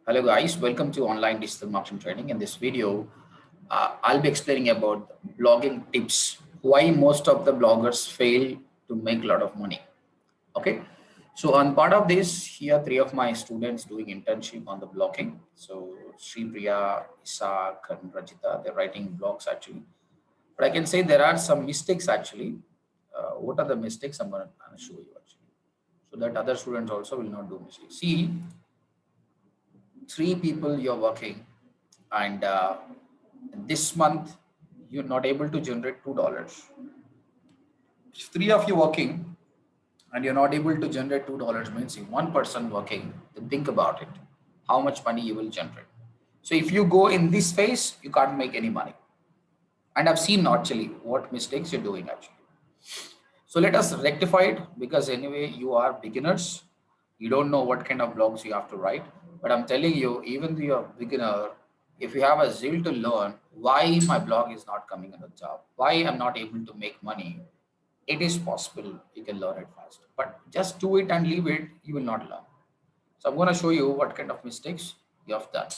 Hello guys, welcome to online digital marketing training. In this video, I'll be explaining about blogging tips, why most of the bloggers fail to make a lot of money. Okay, so on part of this, here three of my students doing internship on the blogging. So Sri Priya, Isaac, and Rajita, they're writing blogs actually. But I can say there are some mistakes actually. What are the mistakes? I'm going to show you actually, so that other students also will not do mistakes. See, three people you're working and this month you're not able to generate $2. If three of you working and you're not able to generate $2 means if one person working, then think about it, how much money you will generate. So if you go in this phase, you can't make any money. And I've seen actually what mistakes you're doing actually. So let us rectify it, because anyway you are beginners, you don't know what kind of blogs you have to write. But I'm telling you, even though you're a beginner, if you have a zeal to learn why my blog is not coming on the top, why I'm not able to make money, it is possible you can learn it fast. But just do it and leave it, you will not learn. So I'm going to show you what kind of mistakes you have done.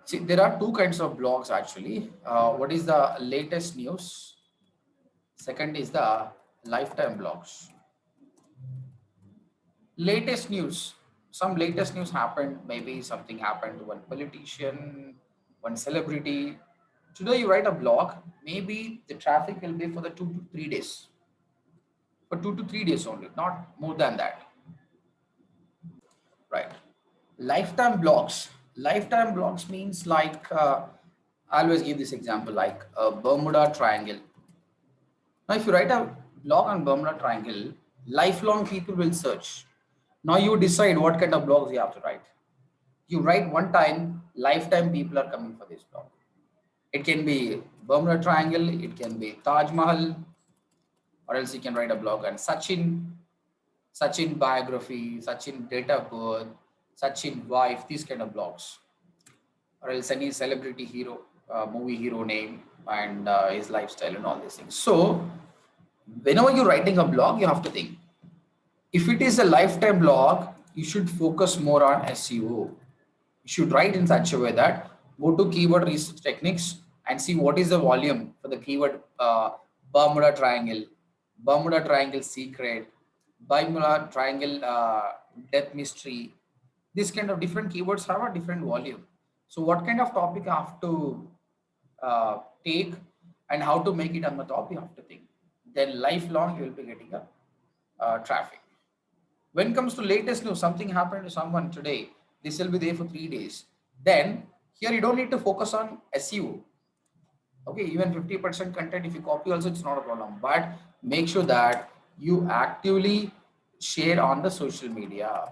See, there are two kinds of blogs actually. What is the latest news? Second is the lifetime blogs. Latest news. Some latest news happened. Maybe something happened to one politician, one celebrity. Today you write a blog. Maybe the traffic will be for the 2 to 3 days. For 2 to 3 days only, not more than that. Right. Lifetime blogs. Lifetime blogs means like I always give this example like a Bermuda Triangle. Now, if you write a blog on Bermuda Triangle, lifelong people will search. Now you decide what kind of blogs you have to write. You write one time, lifetime people are coming for this blog. It can be Bermuda Triangle, it can be Taj Mahal, or else you can write a blog on Sachin biography, Sachin date of birth, Sachin wife, these kind of blogs, or else any celebrity hero, movie hero name, and his lifestyle and all these things. So whenever you're writing a blog, you have to think, if it is a lifetime blog, you should focus more on SEO. You should write in such a way that go to keyword research techniques and see what is the volume for the keyword Bermuda Triangle, Bermuda Triangle secret, Bermuda Triangle death mystery. This kind of different keywords have a different volume. So what kind of topic you have to take and how to make it on the top, you have to think. Then lifelong you will be getting a traffic. When it comes to latest news, something happened to someone today, this will be there for 3 days. Then here you don't need to focus on SEO. Okay, even 50% content, if you copy also, it's not a problem. But make sure that you actively share on the social media.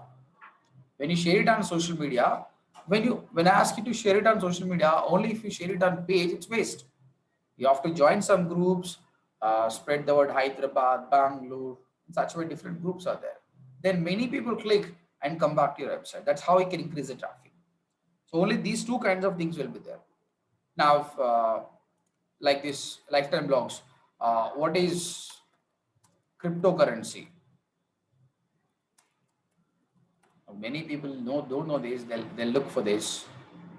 When you share it on social media, when I ask you to share it on social media, only if you share it on page, it's waste. You have to join some groups, spread the word Hyderabad, Bangalore, such way different groups are there. Then many people click and come back to your website. That's how you can increase the traffic. So only these two kinds of things will be there. Now, if, like this lifetime blogs, what is cryptocurrency? Many people don't know this. They'll look for this.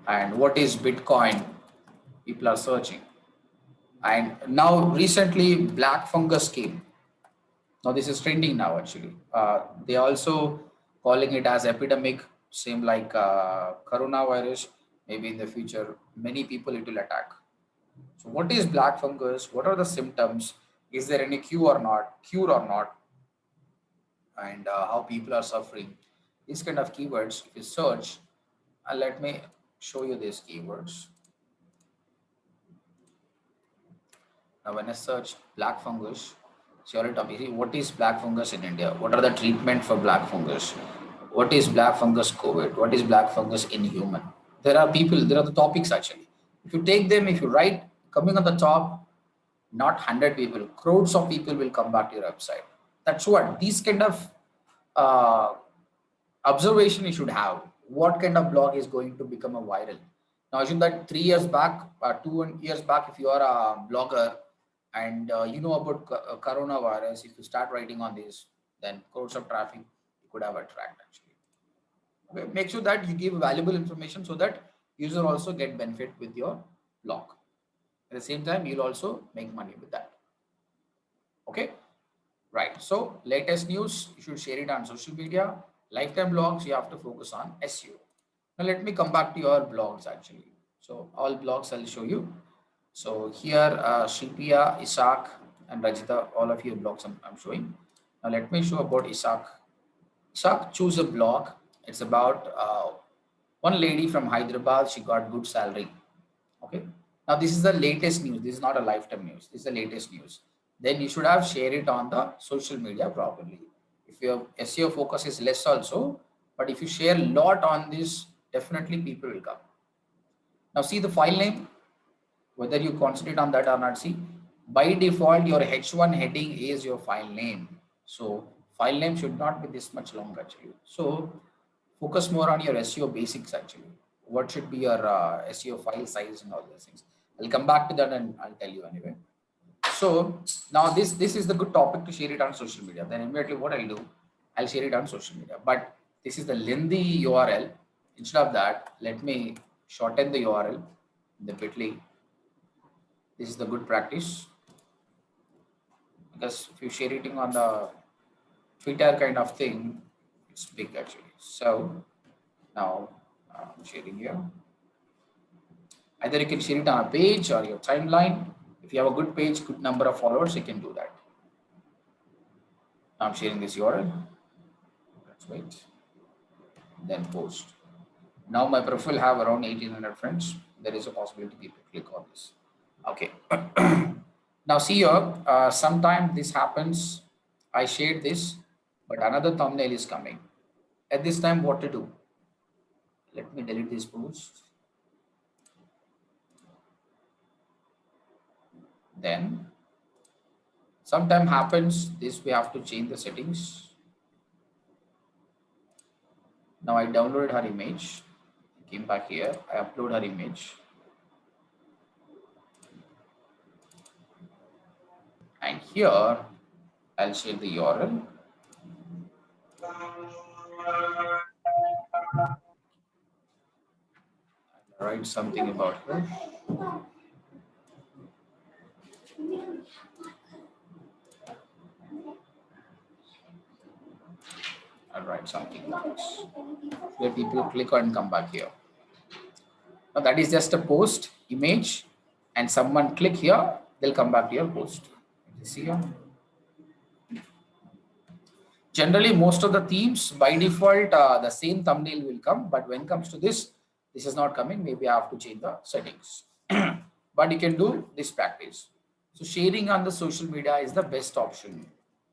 And what is Bitcoin? People are searching. And now recently, black fungus came. Now this is trending now actually. They also calling it as epidemic, same like coronavirus. Maybe in the future, many people it will attack. So what is black fungus? What are the symptoms? Is there any cure or not? And how people are suffering? These kind of keywords, if you search, and let me show you these keywords. Now when I search black fungus, what is black fungus in India? What are the treatment for black fungus? What is black fungus COVID? What is black fungus in human? There are people, there are the topics actually. If you take them, if you write, coming on the top, not 100 people, crowds of people will come back to your website. That's what these kind of uh, observation you should have. What kind of blog is going to become a viral? Now, assume that 3 years back, 2 years back, if you are a blogger and you know about coronavirus, if you start writing on this, then crores of traffic you could have attract actually. Okay. Make sure that you give valuable information so that user also get benefit with your blog. At the same time, you'll also make money with that. Okay. Right. So latest news, you should share it on social media. Lifetime blogs, you have to focus on SEO. Now let me come back to your blogs actually. So all blogs I'll show you. So here Shilpiya, Isaac and Rajita, all of your blogs I'm showing. Now let me show about Isaac. Isaac, choose a blog. It's about one lady from Hyderabad. She got good salary. Okay. Now this is the latest news. This is not a lifetime news. This is the latest news. Then you should have shared it on the social media properly. If your SEO focus is less also, but if you share a lot on this, definitely people will come. Now see the file name, whether you concentrate on that or not. See, by default, your H1 heading is your file name. So file name should not be this much long actually. So focus more on your SEO basics actually. What should be your SEO file size and all those things. I'll come back to that and I'll tell you anyway. So now this is the good topic to share it on social media. Then immediately what I'll do, I'll share it on social media. But this is the lengthy URL. Instead of that, let me shorten the URL, the bit.ly. This is the good practice. Because if you share it on the Twitter kind of thing, it's big actually. So now I'm sharing here. Either you can share it on a page or your timeline. If you have a good page, good number of followers, you can do that. Now I'm sharing this URL. Let's wait. Then post. Now my profile have around 1800 friends. There is a possibility people click on this. Okay. Now see here, sometime this happens. I shared this, but another thumbnail is coming. At this time, what to do? Let me delete this post. Then sometime happens this, we have to change the settings. Now I downloaded her image, came back here, I upload her image. And here I'll share the URL. I'll write something about her. I'll write something like this. Where people click on and come back here. Now that is just a post image, and someone click here, they'll come back to your post. You see here. Generally, most of the themes by default, the same thumbnail will come, but when it comes to this is not coming. Maybe I have to change the settings. But you can do this practice. So sharing on the social media is the best option.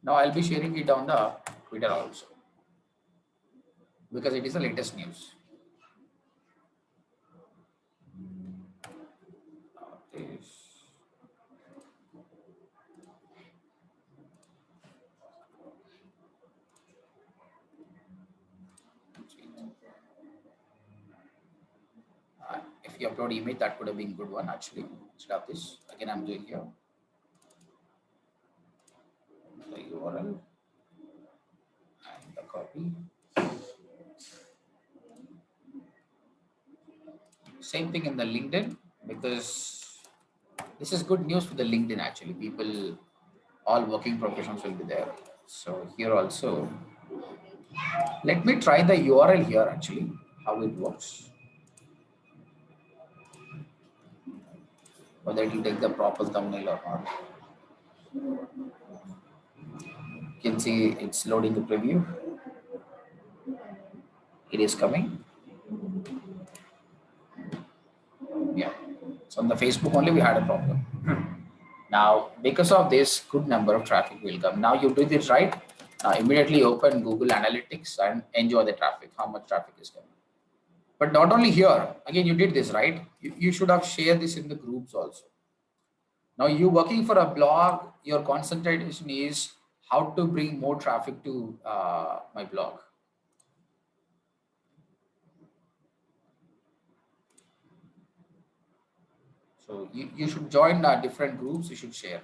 Now I'll be sharing it on the Twitter also, because it is the latest news. If you upload image, that would have been good one actually. Instead of this, again I'm doing here the URL and the copy. Same thing in the LinkedIn, because this is good news for the LinkedIn actually. People, all working professionals will be there. So here also, let me try the URL here actually, how it works. Whether it will take the proper thumbnail or not. You can see it's loading the preview. It is coming. Yeah. So on the Facebook only we had a problem. Now, because of this, good number of traffic will come. Now you do this right. Immediately open Google Analytics and enjoy the traffic, how much traffic is coming. But not only here, again, you did this right. You should have shared this in the groups also. Now you working for a blog, your concentration is how to bring more traffic to my blog. So you should join different groups. You should share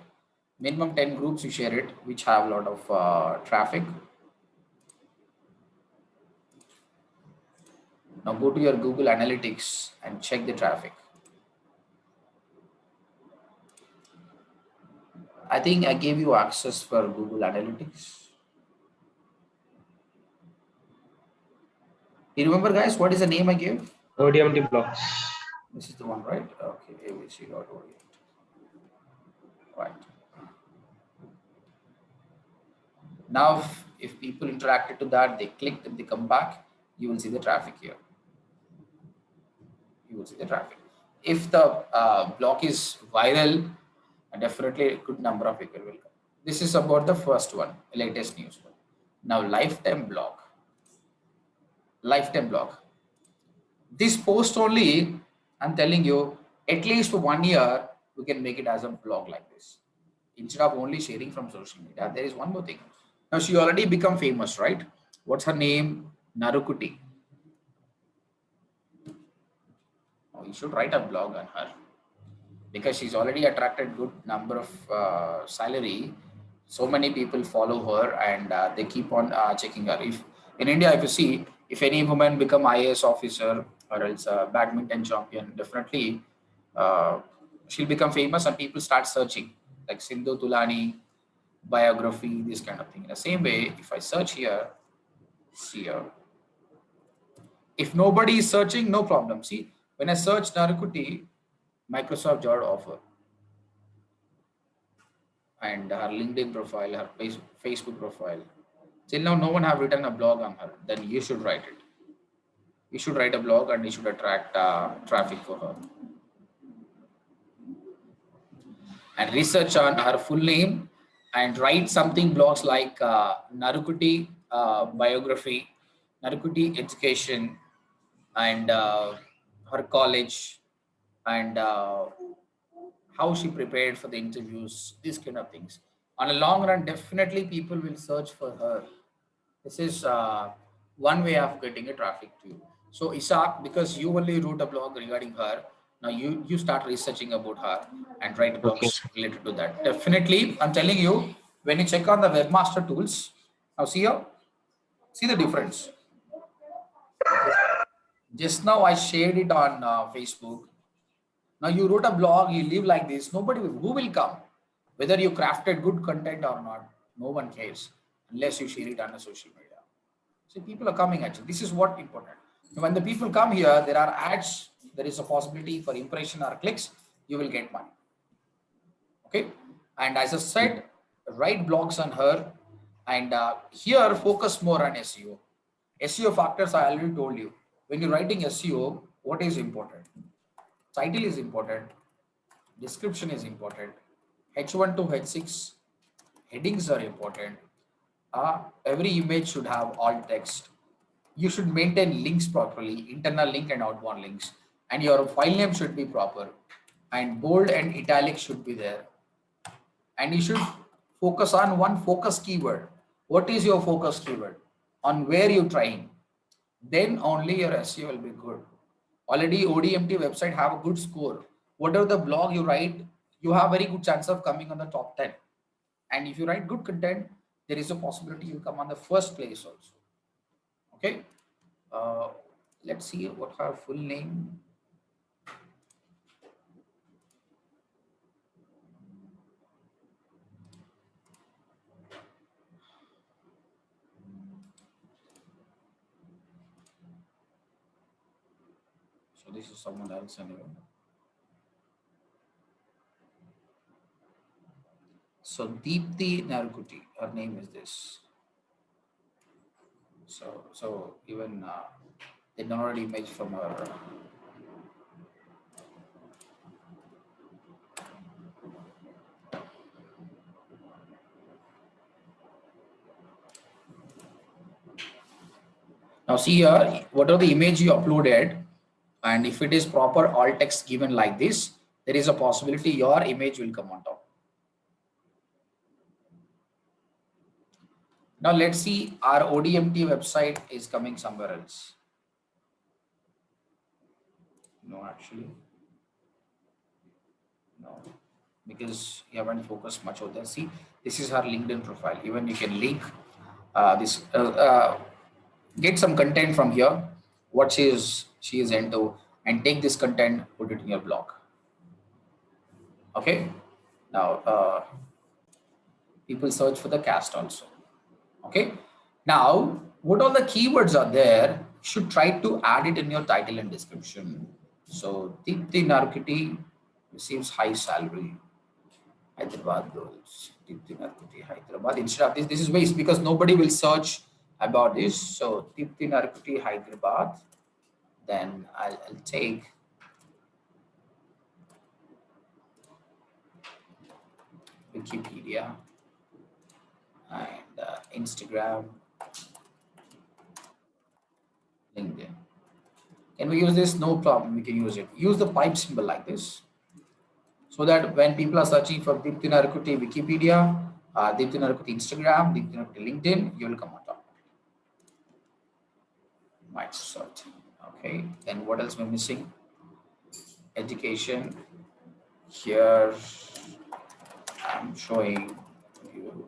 minimum 10 groups. You share it, which have a lot of traffic. Now go to your Google Analytics and check the traffic. I think I gave you access for Google Analytics. You remember, guys, what is the name I gave? ODMT blocks. This is the one, right? Okay, abc.orient. Right. Now, if people interacted to that, they clicked and they come back, you will see the traffic here. You will see the traffic. If the block is viral, definitely a good number of people will come. This is about the first one, latest news one. Now, lifetime block. Lifetime block. This post only, I'm telling you, at least for 1 year, we can make it as a blog like this. Instead of only sharing from social media, there is one more thing. Now, she already become famous, right? What's her name? Narukuti. Oh, you should write a blog on her because she's already attracted good number of salary. So many people follow her and they keep on checking her. If in India, if you see, if any woman become IAS officer or else a badminton champion, definitely she'll become famous and people start searching like Sindhu Tulani, biography, this kind of thing. In the same way, if I search here, see here. If nobody is searching, no problem. See, when I search Narukuti, Microsoft job offer and her LinkedIn profile, her Facebook profile. Till now, no one have written a blog on her. Then you should write it. You should write a blog and you should attract traffic for her. And research on her full name and write something blogs like Narukuti biography, Narukuti education, and her college, and how she prepared for the interviews, these kind of things. On a long run, definitely people will search for her. This is one way of getting a traffic to you. So Isaac, because you only wrote a blog regarding her, now you start researching about her and write Okay. blogs related to that. Definitely, I'm telling you, when you check on the webmaster tools, now see here, see the difference. Just now I shared it on Facebook. Now you wrote a blog, you live like this, nobody will, who will come? Whether you crafted good content or not, no one cares unless you share it on the social media. See, people are coming at you. This is what important. When the people come here, there are ads, there is a possibility for impression or clicks, you will get money. Okay. And as I said, write blogs on her and here focus more on SEO. SEO factors I already told you. When you're writing SEO, what is important? Title is important. Description is important. H1 to H6 headings are important. Every image should have alt text. You should maintain links properly, internal link and outbound links, and your file name should be proper, and bold and italic should be there. And you should focus on one focus keyword. What is your focus keyword? On where you trying? Then only your SEO will be good. Already ODMT website have a good score. Whatever the blog you write, you have very good chance of coming on the top 10. And if you write good content, there is a possibility you come on the first place also. Okay. Let's see what her full name. So this is someone else anyway. So Deepthi Narukuti, her name is this. So even they downloaded image from her. Now see here, what are the image you uploaded, and if it is proper alt text given like this, there is a possibility your image will come on top. Now let's see, our ODMT website is coming somewhere else. No, actually. because you haven't focused much on that. See, this is her LinkedIn profile. Even you can link this, get some content from here, what she is into, and take this content, put it in your blog. Okay. Now, people search for the cast also. Okay. Now, what all the keywords are there? You should try to add it in your title and description. So, Deepti Narkiti receives high salary. Hyderabad girls. Deepti Narkiti, Hyderabad. Instead of this is waste because nobody will search about this. So, Deepti Narkiti, Hyderabad. Then I'll take Wikipedia and Instagram, LinkedIn. Can we use this? No problem. We can use it. Use the pipe symbol like this, so that when people are searching for Deepti Narkoti Wikipedia, Deepti Narkoti Instagram, Deepti Narkoti LinkedIn, you will come on top. Microsoft. Okay. Then what else we're missing? Education. Here I'm showing you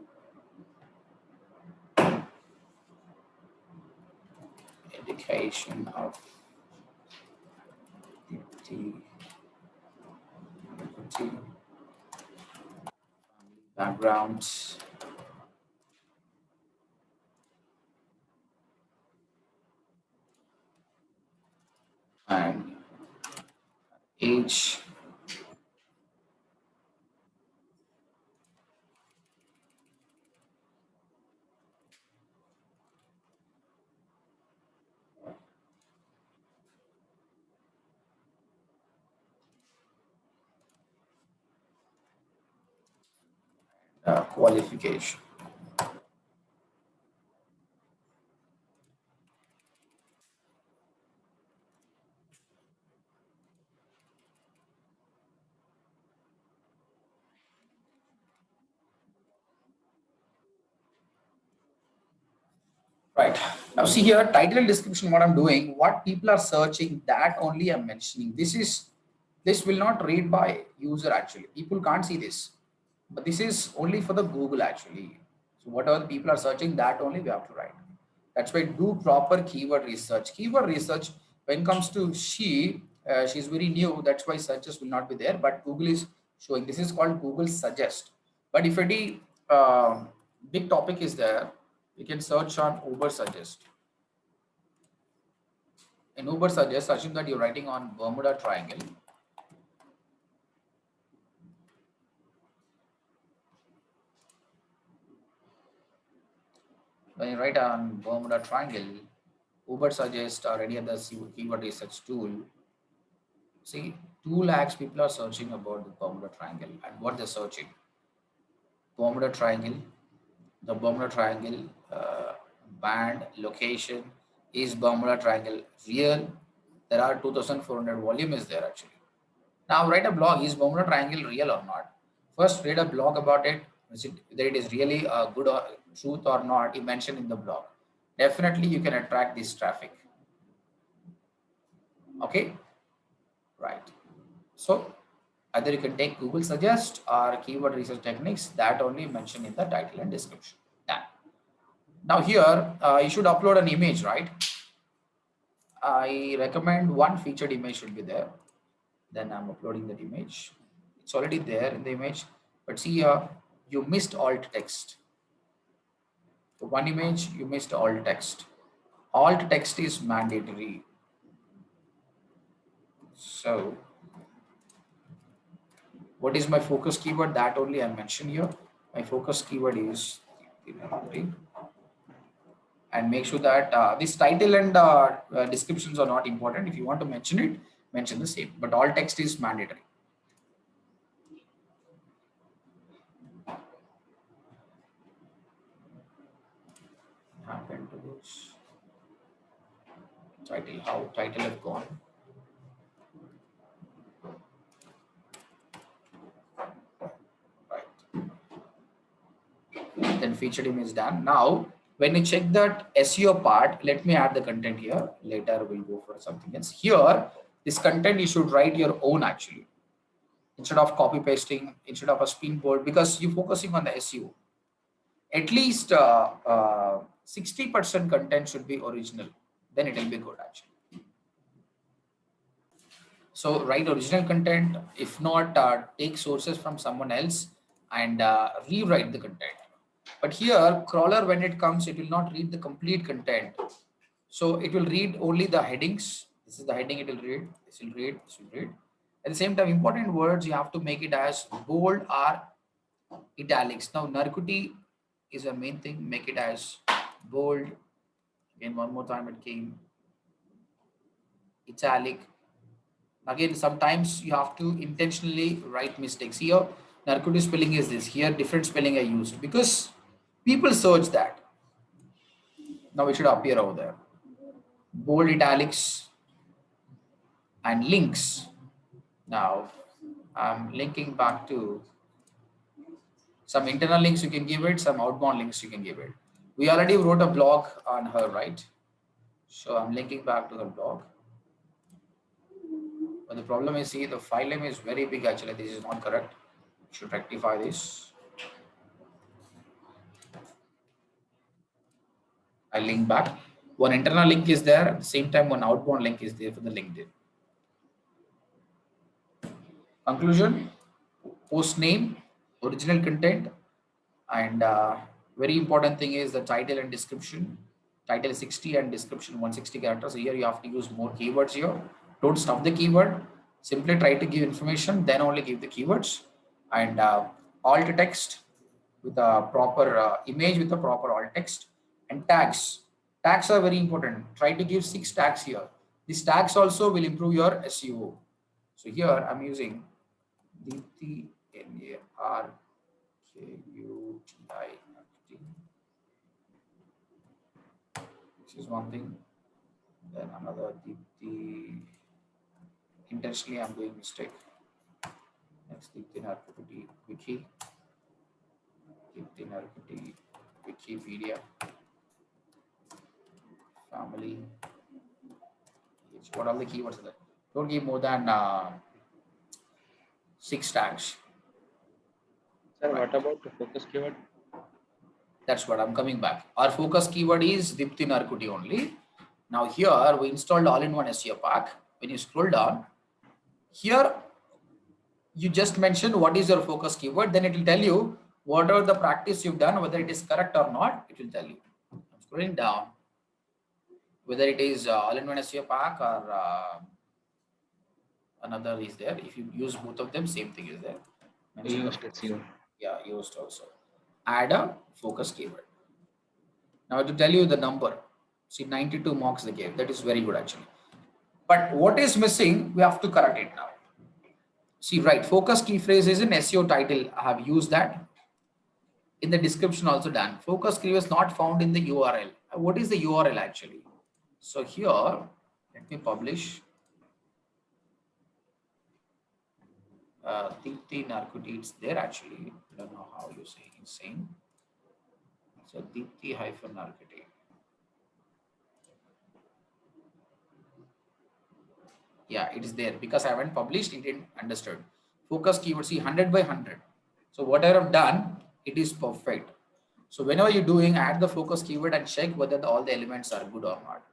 education of Deepti Narkoti, backgrounds. And age. Qualification. Right. Now see here, title and description, what I'm doing, what people are searching, that only I'm mentioning. This will not read by user actually. People can't see this, but this is only for the Google actually. So whatever the people are searching, that only we have to write. That's why do proper keyword research. Keyword research, when it comes to she's very new. That's why searches will not be there, but Google is showing. This is called Google Suggest. But if any big topic is there, you can search on Uber Suggest. In Uber Suggest, assume that you're writing on Bermuda Triangle. When you write on Bermuda Triangle, Uber Suggest or any other keyword research tool, see 2 lakhs people are searching about the Bermuda Triangle, and what they're searching. Bermuda Triangle, the Bermuda Triangle band location, is Bermuda Triangle real? There are 2,400 volume is there actually. Now write a blog, is Bermuda Triangle real or not? First read a blog about it, whether it is really a good or truth or not, you mention in the blog. Definitely you can attract this traffic. Okay, right. So either you can take Google Suggest or keyword research techniques, that only mentioned in the title and description. Done. Now here you should upload an image, right? I recommend one featured image should be there. Then I'm uploading that image. It's already there in the image, but see here you missed alt text. So one image you missed alt text. Alt text is mandatory. So what is my focus keyword? That only I mentioned here. My focus keyword is, and make sure that this title and descriptions are not important. If you want to mention it, mention the same, but all text is mandatory. What happened to this title? How title have gone? Right. Then featured image is done. Now when you check that SEO part, let me add the content here. Later we'll go for something else. Here, this content you should write your own actually. instead of copy pasting, instead of a spin board, because you're focusing on the SEO. At least 60% content should be original. Then it will be good actually. So write original content. If not, take sources from someone else and rewrite the content. But here, crawler, when it comes, it will not read the complete content. So it will read only the headings. This is the heading it will read. This will read. This will read. At the same time, important words you have to make it as bold or italics. Now, Narkuti is a main thing. Make it as bold. Again, one more time it came. Italic. Again, sometimes you have to intentionally write mistakes. Here, Narkuti spelling is this. Here, different spelling I used because people search that. Now it should appear over there. Bold italics and links. Now I'm linking back to some internal links you can give it, some outbound links you can give it. We already wrote a blog on her, right? So I'm linking back to her blog. But the problem is, see, the file name is very big actually. This is not correct. Should rectify this. I link back. One internal link is there. At the same time, one outbound link is there for the LinkedIn. Conclusion, post name, original content, and very important thing is the title and description. Title 60 and description 160 characters. Here you have to use more keywords here. Don't stop the keyword. Simply try to give information, then only give the keywords. And alt text with a proper image with a proper alt text. And tags. Tags are very important. Try to give 6 tags here. These tags also will improve your SEO. So here I'm using Deepti NARKUTI. This is one thing. Then another Deepti. Intentionally I'm doing mistake. Next Deepti NARKUTI Wiki. Deepti NARKUTI Wikipedia. Family. What are the keywords are there? Don't give more than 6 tags. Sir, what about the focus keyword? That's what I'm coming back. Our focus keyword is Deepti NARKUTI only. Now here we installed all-in-one SEO pack. When you scroll down, here you just mention what is your focus keyword. Then it will tell you whatever the practice you've done, whether it is correct or not. It will tell you. I'm scrolling down. Whether it is all-in-one SEO pack or another is there. If you use both of them, same thing is there. Yoast SEO. Yeah, Yoast also. Add a focus keyword. Now to tell you the number, see 92 marks they gave. That is very good actually. But what is missing, we have to correct it now. See, right, focus key phrase is in SEO title. I have used that. In the description also done. Focus keyword is not found in the URL. What is the URL actually? So here, let me publish. Deepti NARKUTI, it's there actually. I don't know how you say insane. So Deepti -NARKUTI. Yeah, it is there because I haven't published, it didn't understood. Focus keyword, see 100 by 100. So whatever I've done, it is perfect. So whenever you're doing, add the focus keyword and check whether all the elements are good or not.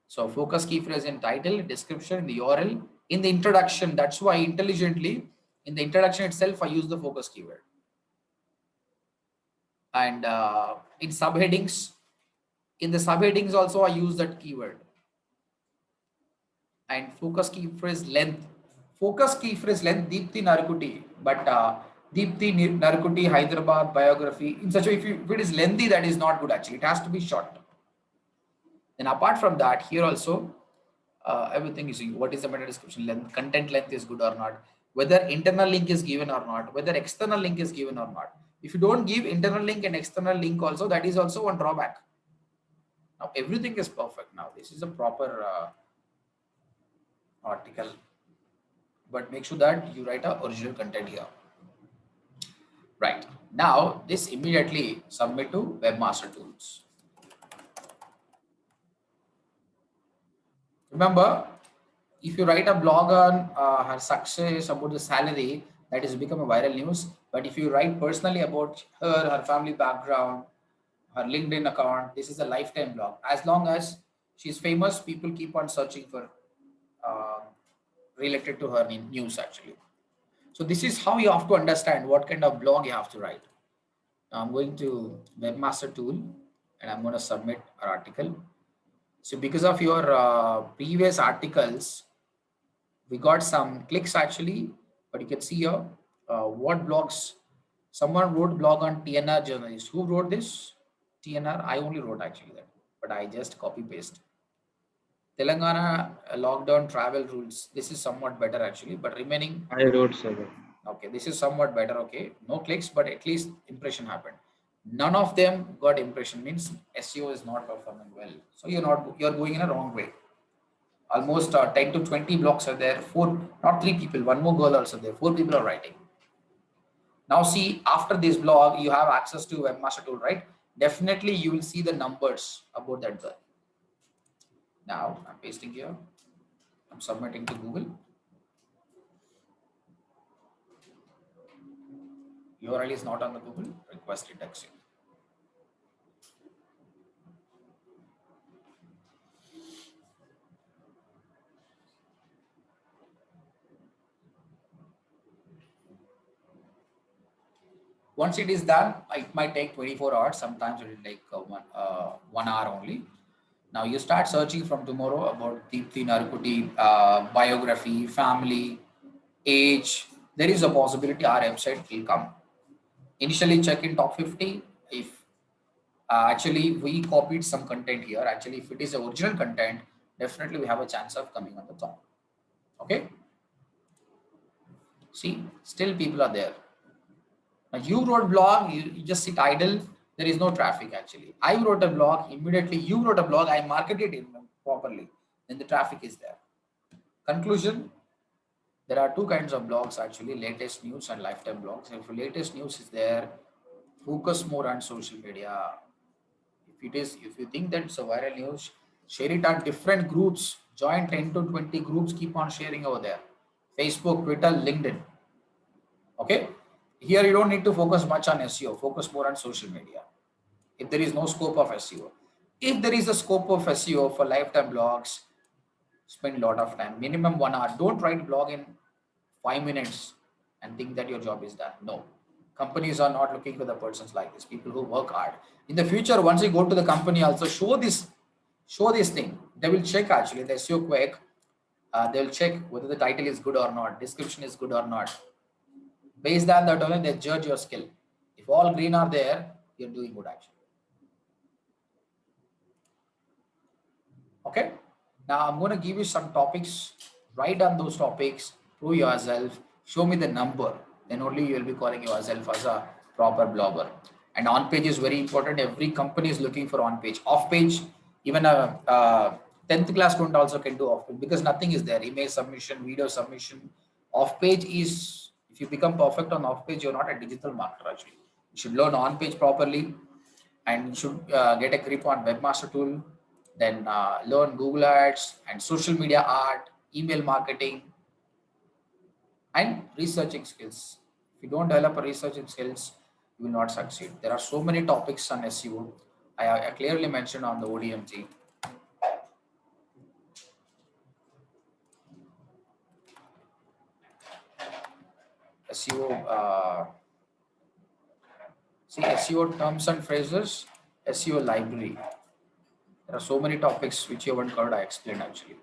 So focus key phrase in title, description, in the URL, in the introduction. That's why intelligently in the introduction itself, I use the focus keyword. And in subheadings, in the subheadings also I use that keyword. And focus key phrase length. Focus key phrase length, Deepti NARKUTI, but Deepti NARKUTI Hyderabad biography. In such a way, if it is lengthy, that is not good actually. It has to be short. Then apart from that, here also everything is what is the meta description length, content length is good or not, whether internal link is given or not, whether external link is given or not. If you don't give internal link and external link also, that is also one drawback. Now everything is perfect. Now this is a proper article, but make sure that you write a original content here. Right now, this immediately submit to Webmaster Tools. Remember, if you write a blog on her success about the salary, that has become a viral news. But if you write personally about her, her family background, her LinkedIn account, this is a lifetime blog. As long as she's famous, people keep on searching for uh, related to her news actually. So this is how you have to understand what kind of blog you have to write. Now I'm going to Webmaster Tool and I'm going to submit our article. So because of your previous articles, we got some clicks actually, but you can see here what blogs. Someone wrote blog on TNR journalist. Who wrote this? TNR. I only wrote actually that, but I just copy paste. Telangana lockdown travel rules. This is somewhat better actually, but remaining. I wrote sir. Okay, this is somewhat better. Okay, no clicks, but at least impression happened. None of them got impression. Means SEO is not performing well. So you're going in a wrong way. Almost 10 to 20 blocks are there. Four, not three people. One more girl also there. Four people are writing. Now see, after this blog, you have access to Webmaster Tool, right? Definitely, you will see the numbers about that girl. Now I'm pasting here. I'm submitting to Google. URL is not on the Google. Request indexing. Once it is done, it might take 24 hours. Sometimes it will take 1 hour only. Now you start searching from tomorrow about Deepthi Narukuti biography, family, age. There is a possibility our website will come. Initially check in top 50. If actually we copied some content here, actually if it is the original content, definitely we have a chance of coming on the top. Okay. See, still people are there. Now you wrote blog, you just sit idle. There is no traffic actually. I wrote a blog, immediately you wrote a blog, I marketed it properly. Then the traffic is there. Conclusion, there are two kinds of blogs actually, latest news and lifetime blogs. If latest news is there, focus more on social media. If you think that it's a viral news, share it on different groups. Join 10 to 20 groups, keep on sharing over there. Facebook, Twitter, LinkedIn. Okay. Here you don't need to focus much on SEO, focus more on social media. If there is no scope of SEO. If there is a scope of SEO for lifetime blogs, spend a lot of time, minimum 1 hour. Don't write blog in 5 minutes and think that your job is done. No. Companies are not looking for the persons like this, people who work hard. In the future, once you go to the company, also show this thing. They will check actually the SEO quick. They will check whether the title is good or not, description is good or not. Based on that only they judge your skill. If all green are there, you're doing good actually. Okay. Now I'm going to give you some topics. Write down those topics, prove yourself, show me the number. Then only you will be calling yourself as a proper blogger. And on page is very important. Every company is looking for on page. Off page, even a 10th class student also can do off page because nothing is there. Email submission, video submission. Off page is, if you become perfect on off page, you're not a digital marketer actually. You should learn on page properly and you should get a grip on Webmaster Tool. Then learn Google Ads and social media art, email marketing, and researching skills. If you don't develop a researching skills, you will not succeed. There are so many topics on SEO. I clearly mentioned on the ODMG. SEO, see SEO terms and phrases, SEO library. There are so many topics which you haven't heard. I explained actually.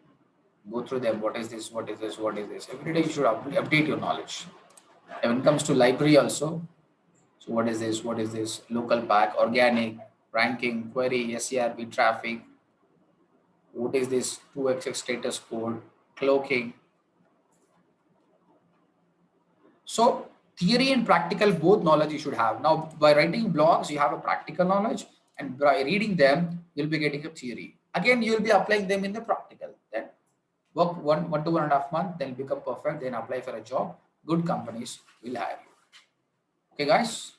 Go through them. What is this? What is this? What is this? Every day you should update your knowledge. And when it comes to library also, so what is this? What is this? Local pack, organic, ranking, query, SERP, traffic. What is this? 2xx status code, cloaking. So theory and practical, both knowledge you should have. Now by writing blogs, you have a practical knowledge, and by reading them, you'll be getting a theory. Again, you'll be applying them in the practical. Then work one to 1.5 months, then become perfect, then apply for a job. Good companies will hire you. Okay, guys.